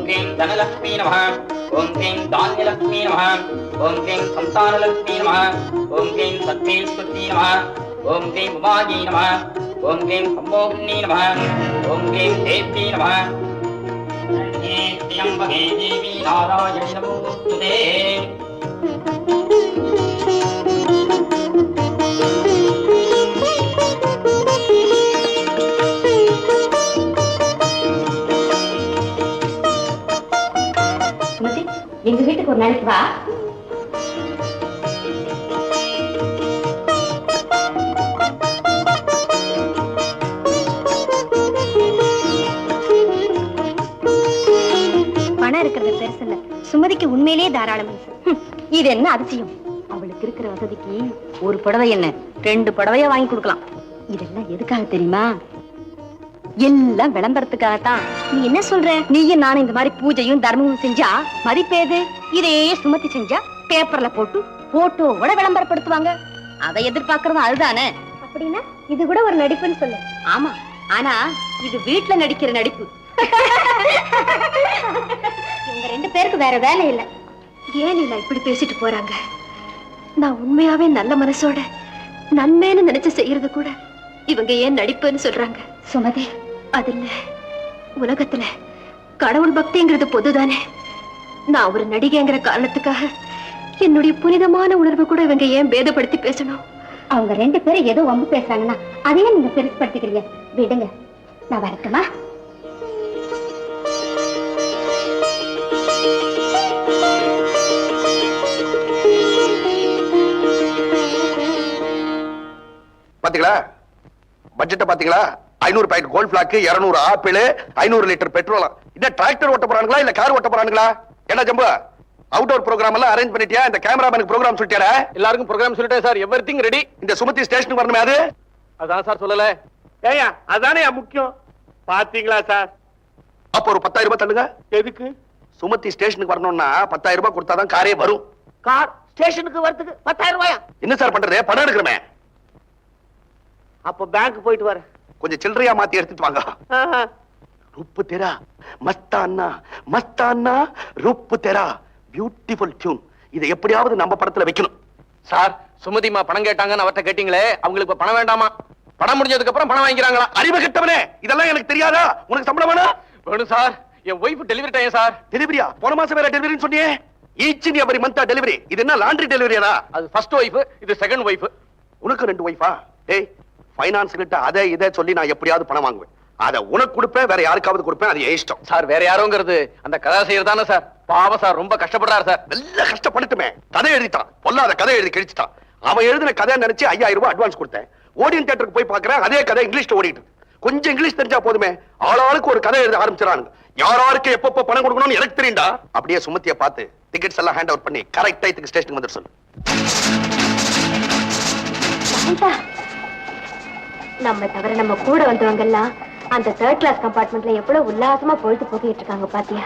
ह्रीं धनलक्ष्मी नमः ॐ ह्रीं धान्यलक्ष्मी नमः ॐ ह्रीं सन्तानलक्ष्मी नमः ॐ ह्रीं सत्त्वेश्वती नमः ॐ ह्रीं उमायै नमः ॐ ह्रीं सम्मोहिनी नमः ॐ ह्रीं देवी नमः त्र्यम्बके देवी नारायणी नमोस्तुते எங்க வீட்டுக்கு ஒரு நாளைக்கு வா. பணம் இருக்கிறது பெருசு இல்ல, சுமதிக்கு உண்மையிலேயே தாராளம். இது என்ன அதிசயம்? அவளுக்கு இருக்கிற வசதிக்கு ஒரு புடவை என்ன 2 புடவையா வாங்கி கொடுக்கலாம். இதெல்லாம் எதுக்காக தெரியுமா? எல்லாம் விளம்பரத்துக்காகத்தான். நீ என்ன சொல்ற? நீயும் நானும் இந்த மாதிரி பூஜையும் தர்மமும் செஞ்சா மதிப்பேது? இதே சுமதி செஞ்சா பேப்பர்ல போட்டு போட்டோவோட விளம்பரப்படுத்துவாங்க. அதை எதிர்பார்க்கறது அதுதானே. அப்படின்னா இது கூட ஒரு நடிப்புன்னு சொல்லு. ஆமா, ஆனா இது வீட்டுல நடிக்கிற நடிப்பு. இவங்க 2 பேருக்கு வேற வேலை இல்ல. ஏன் இல்ல இப்படி பேசிட்டு போறாங்க? நான் உண்மையாவே நல்ல மனசோட நன்மைன்னு நினைச்சு செய்யறது கூட இவங்க ஏன் நடிப்புன்னு சொல்றாங்க? சுமதி, அது இல்ல, உலகத்துல கடவுள் பக்திங்கிறது பொதுதானே. நான் ஒரு நடிகைங்கிற காரணத்துக்காக என்னுடைய புனிதமான உணர்வு கூட இவங்க ஏன் பேதப்படுத்தி பேசணும்? அவங்க 2 பேரும் ஏதோ வம்பு பேசுறாங்கன்னா அதையே நீங்க பெருசுப்படுத்திக்கிறீங்க. விடுங்க, நான் வரட்டுமா? பாத்தீங்களா பட்ஜெட்ட? பாத்தீங்களா? 500 packet gold black, 200 apple, 500 litre petrol. இந்த டிராக்டர் ஓட்ட போறாங்களா இல்ல கார் ஓட்ட போறாங்களா? என்ன ஜம்பு, அவுட்டோர் ப்ரோகிராம் எல்லாம் அரேஞ்ச் பண்ணிட்டியா? இந்த கேமராமேனுக்கு ப்ரோகிராம் சொல்லிட்டியா? எல்லாருக்கும் ப்ரோகிராம் சொல்லிட்டேன் சார். Everything ready. இந்த சுமதி ஸ்டேஷனுக்கு வரணுமே, அது அதான் சார் சொல்லல. ஏயா அதானே முக்கியம். பாத்தீங்களா சார்? அப்ப ஒரு 10,000 ரூபாய் தள்ளுங்க. எதுக்கு? சுமதி ஸ்டேஷனுக்கு வரணும்னா 10,000 ரூபாய் கொடுத்தாதான் காரே வரும். கார் ஸ்டேஷனுக்கு வரதுக்கு 10,000 ரூபாயா? என்ன சார் பண்றது? பணம் எடுக்கிறமே. அப்ப பேங்க் போயிட்டு வரேன். கொஞ்சம் சில்லறையா மாத்தி எடுத்துட்டு வாங்க. ரூப்பு தெரா மஸ்தானா, மஸ்தானா ரூப்பு தெரா. Beautiful tune. இதை எப்படியாவது நம்ம படத்துல வைக்கணும். சார், சுமதிமா பணம் கேட்டாங்கன்னு அவர்ட்ட கேட்டீங்களே, அவங்களுக்கு பணம் வேண்டாமா? பணம் முடிஞ்சதுக்கு அப்புறம் பணம் வாங்கிக்கிறாங்களா? அறிவு கெட்டவனே, இதெல்லாம் எனக்கு தெரியாதா? உனக்கு சம்பளம் வேணும்? வேணும் சார். என் ஒய்ஃப் டெலிவரி டைம் சார். டெலிவரியா? போன மாசம் வேற டெலிவரின்னு சொன்னியே. Each and every month delivery. இது என்ன லாண்டரி டெலிவரியா? அது ஃபர்ஸ்ட் ஒய்ஃப், இது செகண்ட் ஒய்ஃப். உனக்கு 2 ஒய்ஃபா? டேய், ஃபைனான்ஸ் கிட்ட அதை இதை சொல்லி நான் எப்படியாவது பணம் வாங்குவேன். அதை உனக்கு கொடுப்பேன், வேற யாருக்காவது கொடுப்பேன். அது என் இஷ்டம் சார். வேற யாரோங்கிறது அந்த கதாசிரியர் தானே சார். பாவம் சார், ரொம்ப கஷ்டப்படுறாரு சார். நல்ல கஷ்டப்பட்டுமே. கதை எழுதிட்டான், பொல்லாத கதை எழுதி கிழிச்சிட்டான். அவன் எழுதின கதை நினைச்சு 5,000 ரூபாய் அட்வான்ஸ் கொடுத்தேன். ஓடியன் தியேட்டருக்கு போய் பார்க்கறேன், அதே கதை இங்கிலீஷ்ல ஓடிட்டு. கொஞ்சம் இங்கிலீஷ் தெரிஞ்சா போதுமே, ஆளாளுக்கு ஒரு கதை எழுத ஆரம்பிச்சிடறாங்க. யாராருக்கு எப்பப்ப பணம் கொடுக்கணும்னு எனக்கு தெரியும்டா. அப்படியே சுமத்திய பார்த்து டிக்கெட்ஸ் எல்லாம் ஹேண்ட் ஓவர் பண்ணி கரெக்ட் டைத்துக்கு ஸ்டேஷனுக்கு வந்துட்டு சொல்லு. நம்ம தவிர நம்ம கூட வந்தவங்க எல்லாம் அந்த 3rd கிளாஸ் கம்பார்ட்மெண்ட்ல எவ்வளவு உல்லாசமா பொழுது போக்கிட்டு இருக்காங்க பாத்தியா?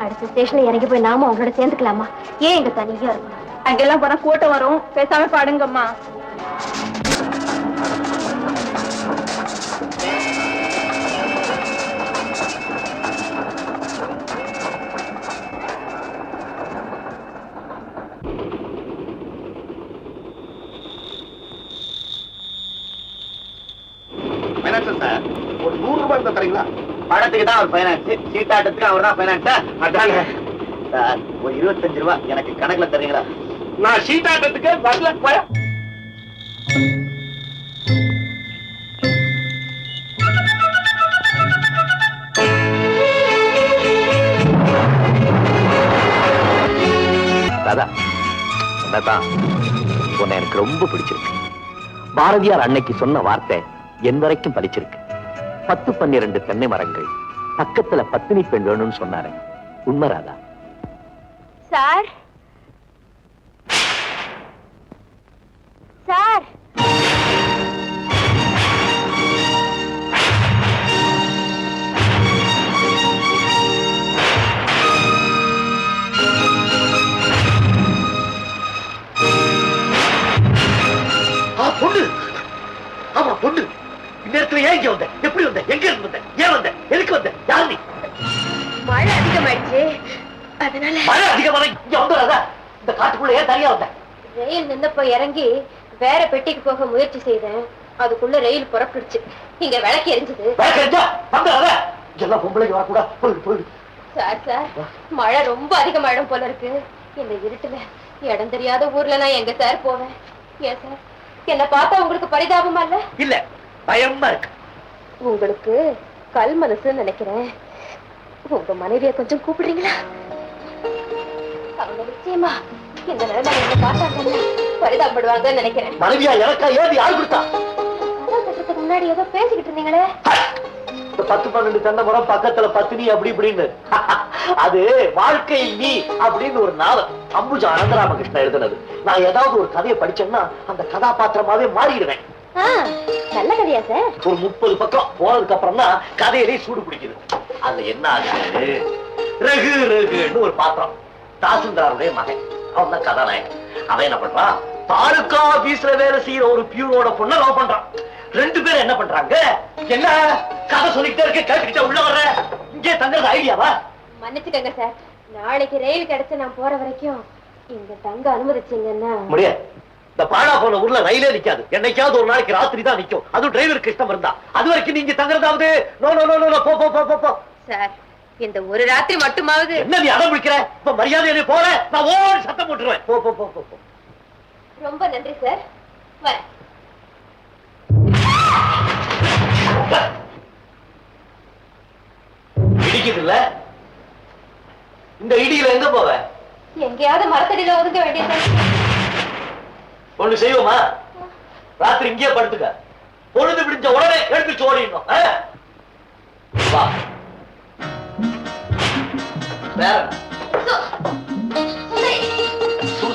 அடுத்த ஸ்டேஷன்ல இறங்கி போய் நாம அவங்களோட சேர்ந்துக்கலாமா? ஏன் எங்க தனியா இருக்கும்? அங்கெல்லாம் போனா கூட்டம் வரும், பேசாம பாடுங்கம்மா. ஒரு 100 ரூபாய் இருந்தா தரீங்களா? படத்துக்கு தான் ஒரு பைனான்ஸ், சீட்டாட்டத்துக்கு அவர் தான் பைனான்ஸ். அதானே சார், ஒரு 25 ரூபாய் எனக்கு கணக்குல தரீங்களா? நான் சீட்டாட்டத்துக்கு வரல போய. தாதா, என்னதான் உன்னை எனக்கு ரொம்ப பிடிச்சிருக்கு. பாரதியார் அன்னைக்கு சொன்ன வார்த்தை என் வரைக்கும் பலிச்சிருக்கு. 10-12 தென்னை மரங்கள் பக்கத்துல பத்தினி பெண் வேணும்னு சொன்னாரு. உண்மை ராதா? சார், சார், பொண்ணு. ஆமா பொண்ணு. இந்த இடத்துல ஏன் இங்க வந்த? எப்படி வந்த? எங்க இருந்து வந்த? ஏன் வந்த? எதுக்கு வந்த? யார் நீ? மழை மழை அதிகமாயிடுச்சு, அதனால மழை அதிகமான இங்க வந்துடாத. இந்த காட்டுக்குள்ள ஏன் தனியா வந்த? ரயில் நின்னப்ப இறங்கி வேற பெட்டிக்கு போக முயற்சி செய்தேன். அதுக்குள்ள ரயில் புறப்பட்டுச்சு. இங்க விளக்கு எரிஞ்சது. வந்துடாத. எல்லாம் பொம்பளைக்கு வரக்கூடாது. போயிடு போயிடு. சார் சார், மழை ரொம்ப அதிகமாயிடும் போல இருக்கு. இந்த இருட்டுல இடம் தெரியாத ஊர்ல நான் எங்க சார் போவேன்? ஏன் சார், என்ன பார்த்தா உங்களுக்கு பரிதாபமா இல்ல? இல்ல, பயமா இருக்கு. உங்களுக்கு கல் மனசுன்னு நினைக்கிறேன். உங்க மனைவிய கொஞ்சம் கூப்பிடுறீங்களா? அவங்க நிச்சயமா இந்த நிலைமை என்ன பார்த்தாங்க பரிதாபப்படுவாங்கன்னு நினைக்கிறேன். மனைவியா எனக்கா? ஏது யாரு கொடுத்தா? கதவு கட்டுறதுக்கு முன்னாடி ஏதோ பேசிக்கிட்டு இருந்தீங்களே. 10-12 தென்னை மரம் பக்கத்துல பத்தினி அப்படி இப்படின்னு. அது வாழ்க்கை நீ அப்படின்னு ஒரு நாவல் அம்புஜா அனந்தராமகிருஷ்ணன் எழுதுனது. நான் ஏதாவது ஒரு கதையை படிச்சேன்னா அந்த கதாபாத்திரமாவே மாறிடுவேன். நல்ல கதையா சார்? ஒரு 30 பக்கம் போனதுக்கு அப்புறம் தான் கதையிலே சூடு பிடிக்குது. அதுல என்ன ஆகுது, ரகு ரகுன்னு ஒரு பாத்திரம், தாசில்தாருடைய மகன், அவன் தான் கதாநாயகன். அவன் என்ன பண்றான், தாலுகா ஆபீஸ்ல வேலை செய்யற ஒரு பியூனோட பொண்ணை லவ் பண்றான். 2 பேரும் என்ன பண்றாங்க, என்ன கதை சொல்லிக்கிட்டே இருக்க, கேட்டுக்கிட்டே உள்ள வர்ற, இங்கே தங்குறது ஐடியாவா? மன்னிச்சுக்கங்க சார், நாளைக்கு ரயில் கிடைச்சு நான் போற வரைக்கும் இங்க தங்க அனுமதிச்சீங்கன்னா. முடியாது. இந்த பாழா போன ஊர்ல ரயிலே நிக்காது. என்னைக்காவது ஒரு நாளைக்கு ராத்திரி தான் நிக்கும். அதுவும் டிரைவருக்கு இஷ்டம் இருந்தா. அது வரைக்கும் நீங்க தங்குறதாவது நோ நோ நோ நோ, போ போ போ போ. சார், இந்த ஒரு ராத்திரி மட்டுமாவது. என்ன நீ அடம் பிடிக்கிற? இப்ப மரியாதை போற, நான் ஓடி சத்தம் போட்டுருவேன். போ போ போ போ. ரொம்ப நன்றி சார். வரேன். இடிக்குது இல்ல? இந்த இடியில எங்க போவ? எங்கேயாவது மரத்தடியில ஒதுங்க வேண்டியது. ஒண்ணு செய்வோமா, ராத்திரி இங்கே படுத்துக்க, பொழுது விடிஞ்ச உடனே எடுத்து ஓடிடணும். வா வேற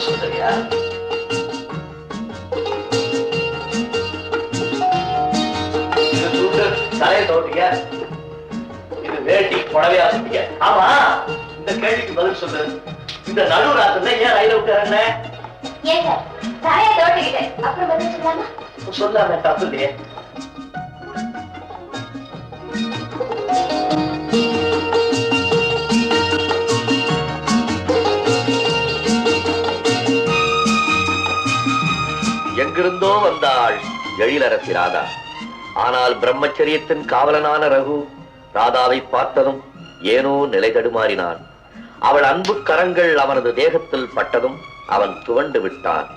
சுந்தரியா? தலையை தோட்டீங்க, இது வேட்டி புடவையா சுட்டிங்க. ஆமா, இந்த கேள்விக்கு பதில் சொல்லு. இந்த நடு ராத்திரில ஏன் ரயில விட்டு இறங்கின? ஏன் சார், தலையை தோட்டிக்கிட்டேன், அப்புறம் பதில் சொல்லாமா? சொல்லாம தப்பு இல்லையே. எங்கிருந்தோ வந்தாள் எழிலரசி ராதா. ஆனால் பிரம்மச்சரியத்தின் காவலனான ரகு ராதாவை பார்த்ததும் ஏனோ நிலை தடுமாறினான். அவள் அன்பு கரங்கள் அவனது தேகத்தில் பட்டதும் அவன் துவண்டு விட்டான்.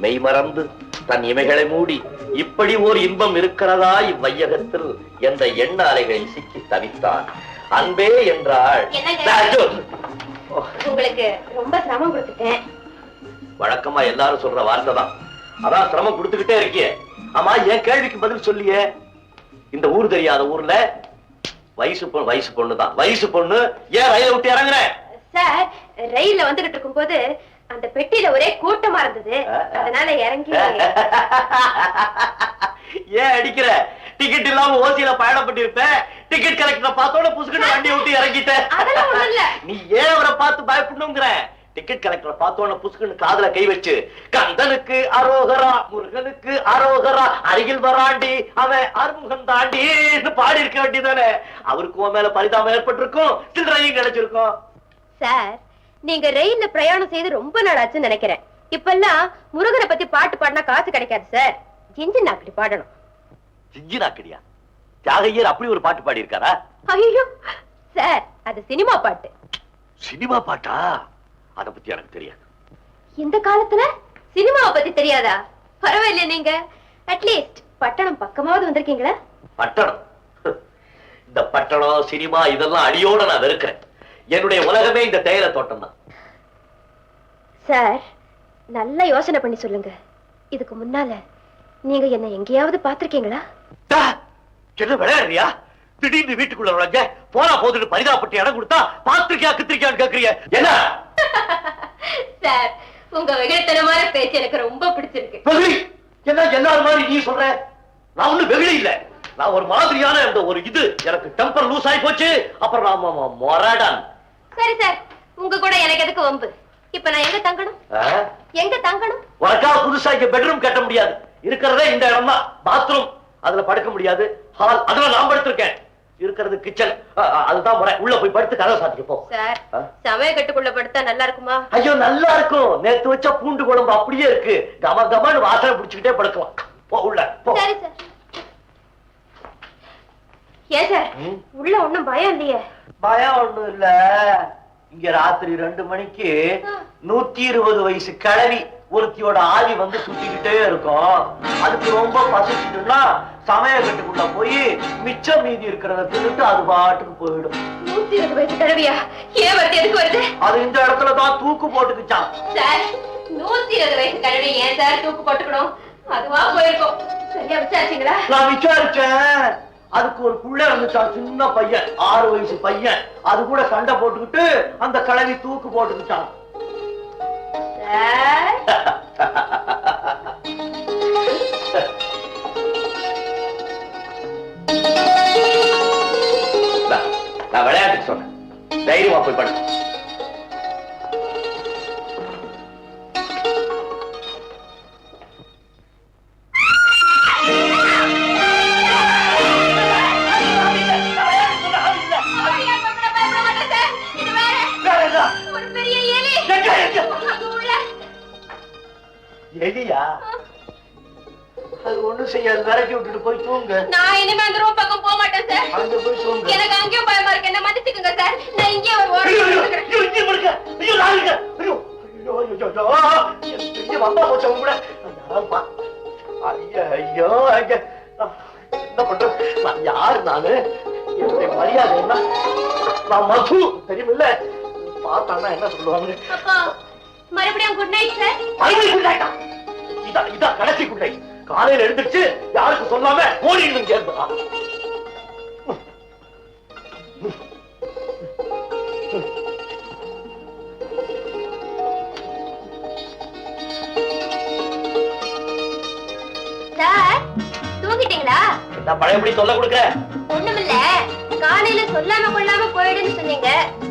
மெய்மறந்து தன் இமைகளை மூடி இப்படி ஓர் இன்பம் இருக்கிறதா இவ்வையகத்தில் என்ற எண்ண அலைகளில் சிக்கி தவித்தான். அன்பே என்றாள். உங்களுக்கு ரொம்ப சிரமம் கொடுத்துட்டேன். வழக்கமா எல்லாரும் சொல்ற வார்த்தை தான். அதான் சிரமம் கொடுத்துக்கிட்டே இருக்கியே. ஆமா, என் கேள்விக்கு பதில் சொல்லியே. இந்த ஊர் தெரியாத ஊர்ல வயசு பொண்ணுதான், வயசு பொண்ணு ஏன் ரயில விட்டு இறங்குற? சார், ரயில்ல வந்துகிட்டு இருக்கும் போது அந்த பெட்டியில ஒரே கூட்டமா இருந்தது, அதனால இறங்கி. ஏன் அடிக்கிற? டிக்கெட் இல்லாம ஓசியில பயணப்பட்டு இருப்ப, டிக்கெட் கலெக்டரை பார்த்தோட புசுக்கிட்டு வண்டி விட்டு இறங்கிட்ட. நீ ஏன் அவரை பார்த்து பயப்படணுங்கிற? டிக்கெட் கலெக்டரை பார்த்தோன்னு புசுக்குன்னு காதுல கை வச்சு கந்தனுக்கு அரோகரா, முருகனுக்கு அரோகரா, அருகில் வராண்டி அவன் அறுமுகம் தாண்டின்னு பாடி இருக்க வேண்டியதானே. அவருக்கு உன் மேல பரிதாபம் ஏற்பட்டிருக்கும், சில்லறையும் கிடைச்சிருக்கும். சார், நீங்க ரயில்ல பிரயாணம் செய்து ரொம்ப நாள் ஆச்சுன்னு நினைக்கிறேன். இப்பெல்லாம் முருகனை பத்தி பாட்டு பாடினா காசு கிடைக்காது சார், ஜிஞ்சி நாக்கடி பாடணும். ஜிஞ்சி நாக்கடியா? தியாகையர் அப்படி ஒரு பாட்டு பாடி இருக்காரா? ஐயோ சார், அது சினிமா பாட்டு. சினிமா பாட்டா? அத பத்தி எனக்கு தெரியாது. இந்த காலத்துல சினிமாவை பத்தி தெரியாதா? பரவாயில்ல, நீங்க அட்லீஸ்ட் பட்டணம் பக்கமாவது வந்திருக்கீங்களா? பட்டணம்? இந்த பட்டணம் சினிமா இதெல்லாம் அடியோட நான் வெறுக்கிறேன். என்னுடைய உலகமே இந்த தேயிலை தோட்டம் தான். சார், நல்லா யோசனை பண்ணி சொல்லுங்க. இதுக்கு முன்னால நீங்க என்ன எங்கேயாவது பாத்திருக்கீங்களா? என்ன விளையாடுறியா? திடீர்னு வீட்டுக்குள்ள நுழைஞ்ச, போனா போதுன்னு பரிதாபப்பட்டு இடம் கொடுத்தா பாத்திருக்கியா கித்திரிக்கான்னு கேக்குறிய என்ன? சார், உங்க வெகுளித்தனமான பேச்சு எனக்கு ரொம்ப பிடிச்சிருக்கு. வெகுளி என்ன எல்லாரும் மாதிரி நீ சொல்ற? நான் ஒண்ணு வெகுளி இல்ல. நான் ஒரு மாதிரியான அந்த ஒரு இது எனக்கு டெம்பர் லூஸ் ஆகி போச்சு. அப்புறம் நான் மொரடான். சரி சார், உங்க கூட எனக்கு எதுக்கு வம்பு? இப்ப நான் எங்க தங்கணும்? எங்க தங்கணும்? உனக்கா புதுசா இங்க பெட்ரூம் கட்ட முடியாது. இருக்கிறதே இந்த இடம் தான். பாத்ரூம் அதுல படுக்க முடியாது. ஹால் அதுல நான் படுத்திருக்கேன். இருக்கிறது கிச்சன். அதுதான் முறை. உள்ள போய் படுத்து கதவை சாத்திக்க போ. சார் சமய கட்டுக்குள்ள படுத்தா நல்லா இருக்குமா? ஐயோ நல்லா இருக்கும். நேத்து வச்ச பூண்டு குழம்பு அப்படியே இருக்கு. கம கமன்னு வாசனை பிடிச்சுக்கிட்டே படுக்கலாம். போ உள்ள போ. சரி சார். ஏன் சார் உள்ள ஒண்ணும் பயம் இல்லையே? பயம் ஒண்ணும் இல்ல. இங்க ராத்திரி 2 மணிக்கு 120 வயசு கிழவி ஒருத்தியோட ஆவி வந்து சுத்திக்கிட்டே இருக்கும். அதுக்கு ரொம்ப பசிச்சுட்டுன்னா சமய கட்டுக்குள்ள போய் மிச்சம் மீதி இருக்கிறத தின்னுட்டு அது பாட்டுக்கு போயிடும். 120 வயசு கிழவியா? ஏன் வருது? எதுக்கு வருது? அது இந்த இடத்துலதான் தூக்கு போட்டுக்குச்சான். சார் 120 வயசு கிழவி ஏன் சார் தூக்கு போட்டுக்கணும்? அதுவா போயிருக்கும். சரியா விசாரிச்சீங்களா? நான் விசாரிச்சேன். அதுக்கு ஒரு புள்ள இருந்துச்சான், சின்ன பையன், 6 வயசு பையன். அது கூட சண்டை போட்டுக்கிட்டு அந்த கிழவி தூக்கு போட்டுக்கிட்டான். நான் விளையாட்டுக்கு சொன்னேன். தைரியமா போய் படு. எலியா? அது ஒண்ணு செய்யாது. விரட்டி விட்டுட்டு போய் தூங்க. நான் இனிமே அந்த ரூம் பக்கம் போக மாட்டேன் சார். அங்க போய் தூங்க. எனக்கு அங்கேயும் பயமா இருக்கு. என்ன மன்னிச்சுக்குங்க சார். நான் இங்கே ஒரு ஓரம் ஐயோ வந்தா போச்சு கூட. ஐயோ என்ன பண்ற? நான் யாரு? நானு என்னுடைய மரியாதை என்ன? நான் மது தெரியுமில்ல. பார்த்தான்னா என்ன சொல்லுவாங்க? அப்பா மறுபடியும் குட் நைட் சார். மறுபடியும் குட் நைட்டா? இதான் கடைசி குட் நைட். காலையில எழுந்திருச்சு யாருக்கு சொல்லாம ஓடிடுங்க கேட்பா. சார் தூங்கிட்டீங்களா? என்ன பழையபடி சொல்ல கொடுக்க? ஒண்ணுமில்ல, காலையில சொல்லாம கொள்ளாம போயிடுன்னு சொன்னீங்க.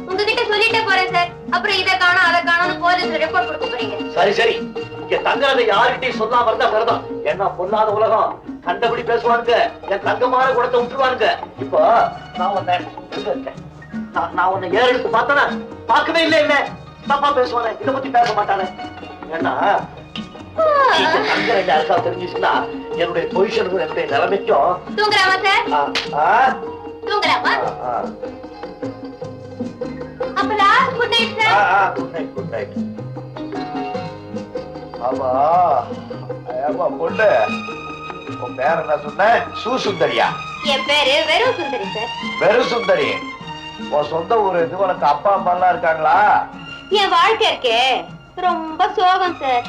உங்ககிட்ட சொல்லிட்டே போறேன் சார். அப்புறம் இதை காணோம் அதை காணோம்னு போலீஸ்ல ரிப்போர்ட் கொடுக்க போறீங்க. சரி சரி, இங்க தங்கறத யாருகிட்டையும் சொல்லாம இருந்தா சரிதான். என்ன பொல்லாத உலகம். கண்டபடி பேசுவானுங்க. என் தங்கமான குடத்தை விட்டுருவானுங்க. இப்போ நான் உன்னை எங்க இருக்கேன்? நான் உன்னை ஏறெடுத்து பார்த்தனா? பார்க்கவே இல்லை. என்ன தப்பா பேசுவானே, இதை பத்தி பேச மாட்டானே. ஏன்னா தங்கற யாருக்கா தெரிஞ்சுச்சுன்னா என்னுடைய பொசிஷனுக்கும் என்னுடைய நிலைமைக்கும். தூங்குறாமா சார்? தூங்குறாமா? அப்ப last good night sir. Good night good night. ஆமா ஆமா பொண்ணு, உன் பேர் என்ன சொன்ன? சுந்தரியா? என் பேரு வெறும் சுந்தரி சார். வெறும் சுந்தரி. உன் சொந்த ஊர் இது? உனக்கு அப்பா அம்மா எல்லாம் இருக்காங்களா? என் வாழ்க்கை இருக்கே ரொம்ப சோகம் சார்.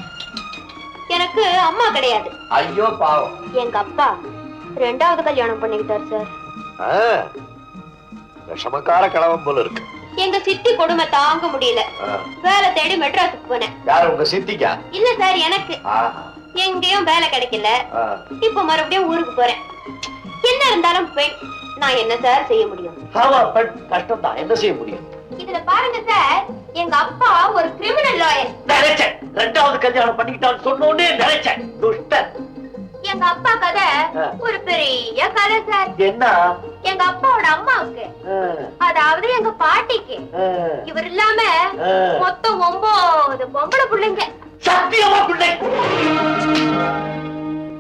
எனக்கு அம்மா கிடையாது. ஐயோ பாவம். எங்க அப்பா 2வது கல்யாணம் பண்ணிக்கிட்டார் சார். விஷமக்கார கிழவன் போல இருக்கு. எங்க சித்தி கொடுமை தாங்க முடியல. வேலை தேடி மெட்ராஸுக்கு போனேன். யாரு உங்க சித்திக்கா? இல்ல சார், எனக்கு எங்கேயும் வேலை கிடைக்கல. இப்ப மறுபடியும் ஊருக்கு போறேன். என்ன இருந்தாலும் பெண், நான் என்ன சார் செய்ய முடியும்? ஆமா பெண் கஷ்டம் தான். என்ன செய்ய முடியும்? இதுல பாருங்க சார், எங்க அப்பா ஒரு கிரிமினல் லாயர். நினைச்சேன் 2வது கல்யாணம் பண்ணிக்கிட்டான்னு சொன்னோடனே நினைச்சேன். துஷ்டன். எங்க அப்பா கதை ஒரு பெரிய கதை சார். என்ன? எங்க அப்பாவோட அம்மாவுக்கு, அதாவது எங்க பாட்டிக்கு இவர் இல்லாம மொத்தம் 9 பொம்பளை பிள்ளைங்க. சத்தியமா பிள்ளை